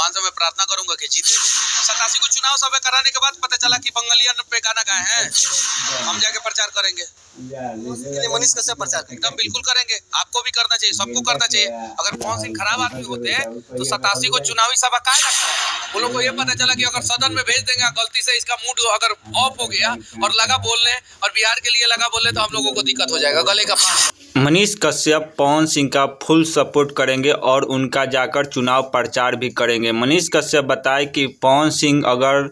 भगवान से मैं प्रार्थना करूंगा कि जीते। 87 को चुनाव सभा कराने के बाद पता चला कि बंगालियन पे गाना गाए हैं, हम जाके प्रचार करेंगे। मनीष कश्यप प्रचार करेंगे? एकदम बिल्कुल करेंगे, आपको भी करना चाहिए, सबको करना चाहिए। अगर पवन सिंह खराब आदमी होते तो 87 को चुनावी सभा काहे ना कराते? वो लोग को ये पता चला कि अगर सदन में भेज देंगे, गलती से इसका मूड अगर ऑफ हो गया और लगा बोलने और बिहार के लिए लगा बोलने तो हम लोगों को दिक्कत हो जाएगा, गले का पास। मनीष कश्यप पवन सिंह का फुल सपोर्ट करेंगे और उनका जाकर चुनाव प्रचार भी करेंगे। मनीष कश्यप बताए कि पवन सिंह अगर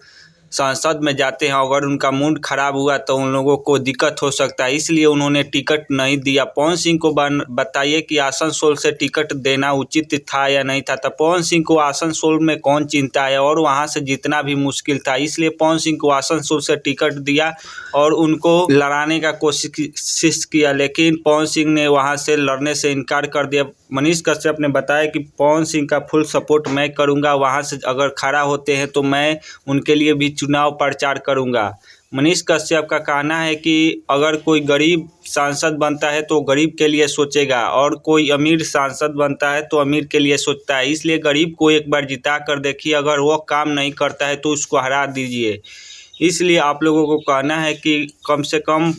संसद में जाते हैं, अगर उनका मूड खराब हुआ तो उन लोगों को दिक्कत हो सकता है, इसलिए उन्होंने टिकट नहीं दिया। पवन सिंह को बताइए कि आसनसोल से टिकट देना उचित था या नहीं था। तो पवन सिंह को आसनसोल में कौन चिंता है और वहां से जितना भी मुश्किल था, इसलिए पवन सिंह को आसनसोल से टिकट दिया और उनको लड़ाने का कोशिश किया, लेकिन पवन सिंह ने वहां से लड़ने से इनकार कर दिया। मनीष कश्यप ने बताया कि पवन सिंह का फुल सपोर्ट मैं करूंगा, वहां से अगर खड़ा होते हैं तो मैं उनके लिए भी चुनाव प्रचार करूंगा। मनीष कश्यप का कहना है कि अगर कोई गरीब सांसद बनता है तो गरीब के लिए सोचेगा और कोई अमीर सांसद बनता है तो अमीर के लिए सोचता है, इसलिए गरीब को एक बार जिता कर देखिए, अगर वो काम नहीं करता है तो उसको हरा दीजिए। इसलिए आप लोगों को कहना है कि कम से कम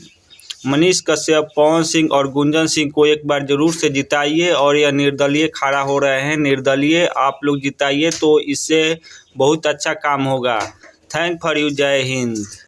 मनीष कश्यप, पवन सिंह और गुंजन सिंह को एक बार जरूर से जिताइए और यह निर्दलीय खड़ा हो रहे हैं, निर्दलीय आप लोग जिताइए तो इससे बहुत अच्छा काम होगा। Thank for you. जय हिंद।